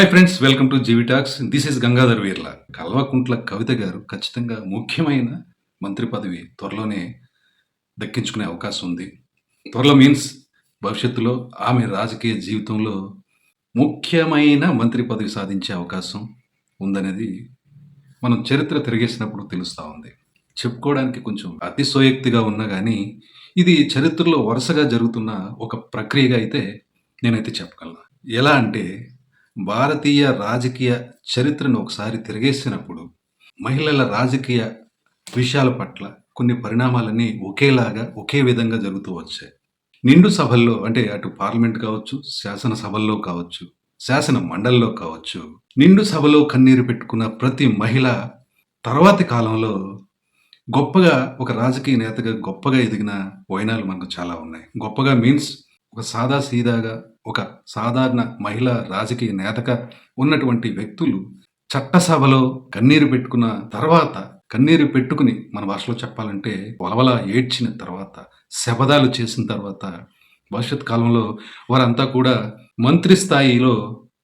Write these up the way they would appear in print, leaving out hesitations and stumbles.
Hi friends, welcome to GV talks. This is Gangadhar Veerla. Kalvakuntla Kavitha garu ఖచ్చితంగా ముఖ్యమైన మంత్రి పదవి త్వరలోనే దక్కించుకునే అవకాశం ఉంది. త్వరలో మీన్స్ భవిష్యత్తులో ఆమె రాజకీయ జీవితంలో ముఖ్యమైన మంత్రి పదవి సాధించే అవకాశం ఉందనేది మనం చరిత్ర తిరిగేసినప్పుడు తెలుస్తా ఉంది. చెప్పుకోవడానికి కొంచెం అతిశయోక్తిగా ఉన్నా గానీ, ఇది చరిత్రలో వరుసగా జరుగుతున్న ఒక ప్రక్రియగా అయితే నేనైతే చెప్పగలను. ఎలా అంటే భారతీయ రాజకీయ చరిత్రను ఒకసారి తిరగేసినప్పుడు మహిళల రాజకీయ విషయాల పట్ల కొన్ని పరిణామాలన్నీ ఒకేలాగా ఒకే విధంగా జరుగుతూ వచ్చాయి. నిండు సభల్లో అంటే అటు పార్లమెంట్ కావచ్చు, శాసన సభల్లో కావచ్చు, శాసన మండలిలో కావచ్చు, నిండు సభలో కన్నీరు పెట్టుకున్న ప్రతి మహిళ తర్వాతి కాలంలో గొప్పగా ఒక రాజకీయ నేతగా గొప్పగా ఎదిగిన వైనాలు మనకు చాలా ఉన్నాయి. గొప్పగా మీన్స్ ఒక సాదా సీదాగా ఒక సాధారణ మహిళా రాజకీయ నేతగా ఉన్నటువంటి వ్యక్తులు చట్టసభలో కన్నీరు పెట్టుకున్న తర్వాత, కన్నీరు పెట్టుకుని మన భాషలో చెప్పాలంటే వలవల ఏడ్చిన తర్వాత, శపథాలు చేసిన తర్వాత భవిష్యత్ కాలంలో వారంతా కూడా మంత్రి స్థాయిలో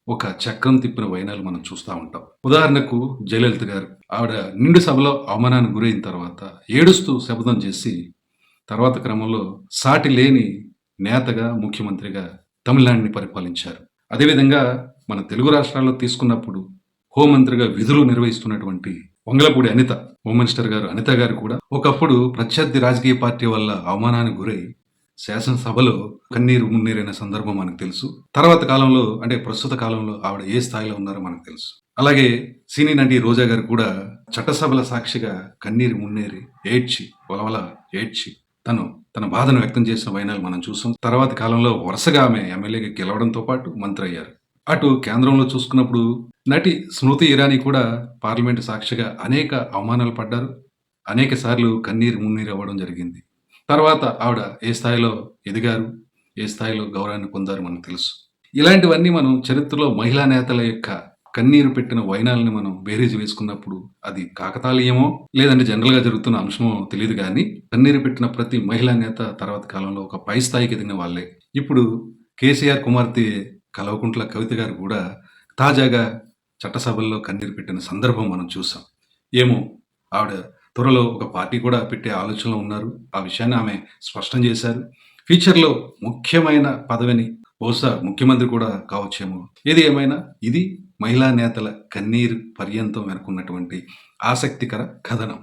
ఒక చక్రం తిప్పిన వైనాలు మనం చూస్తా ఉంటాం. ఉదాహరణకు జయలలిత గారు. ఆవిడ నిండు సభలో అవమానానికి గురైన తర్వాత ఏడుస్తూ శపథం చేసి తర్వాత క్రమంలో సాటి లేని నేతగా, ముఖ్యమంత్రిగా తమిళనాడుని పరిపాలించారు. అదేవిధంగా మన తెలుగు రాష్ట్రాల్లో తీసుకున్నప్పుడు హోంమంత్రిగా విధులు నిర్వహిస్తున్నటువంటి వంగలపూడి అనిత, హోమ్ మినిస్టర్ గారు అనిత గారు కూడా ఒకప్పుడు ప్రత్యర్థి రాజకీయ పార్టీ వల్ల అవమానానికి గురై శాసనసభలో కన్నీరు మున్నీరైన సందర్భం మనకు తెలుసు. తర్వాత కాలంలో అంటే ప్రస్తుత కాలంలో ఆవిడ ఏ స్థాయిలో ఉన్నారో మనకు తెలుసు. అలాగే సినీ నటి రోజా గారు కూడా చట్టసభల సాక్షిగా కన్నీరు మున్నేరి ఏడ్చి వలవల ఏడ్చి తన బాధను వ్యక్తం చేసిన వైనాలు మనం చూసాం. తర్వాతి కాలంలో వరుసగా ఆమె ఎమ్మెల్యేగా గెలవడంతో పాటు మంత్రి అయ్యారు. అటు కేంద్రంలో చూసుకున్నప్పుడు నటి స్మృతి ఇరానీ కూడా పార్లమెంటు సాక్షిగా అనేక అవమానాలు పడ్డారు. అనేక సార్లు కన్నీరు మున్నీరు అవ్వడం జరిగింది. తర్వాత ఆవిడ ఏ స్థాయిలో ఎదిగారు, ఏ స్థాయిలో గౌరవాన్ని పొందారు మనకు తెలుసు. ఇలాంటివన్నీ మనం చరిత్రలో మహిళా నేతల యొక్క కన్నీరు పెట్టిన వైనాలని మనం బేరీజు వేసుకున్నప్పుడు అది కాకతాళీయమో లేదంటే జనరల్‌గా జరుగుతున్న అంశమో తెలీదు గానీ, కన్నీరు పెట్టిన ప్రతి మహిళా నేత తర్వాత కాలంలో ఒక పై స్థాయికి ఎదిగిన వాళ్ళే. ఇప్పుడు కేసీఆర్ కుమార్తె కల్వకుంట్ల కవిత గారు కూడా తాజాగా చట్టసభల్లో కన్నీరు పెట్టిన సందర్భం మనం చూసాం. ఏమో ఆవిడ త్వరలో ఒక పార్టీ కూడా పెట్టే ఆలోచనలో ఉన్నారు. ఆ విషయాన్ని ఆమె స్పష్టం చేశారు. ఫ్యూచర్‌లో ముఖ్యమైన పదవిని బహుశా ముఖ్యమంత్రి కూడా కావచ్చేమో. ఏది ఏమైనా ఇది మహిళా నేతల కన్నీరు పర్యంతం వెనుకున్నటువంటి ఆసక్తికర కథనం.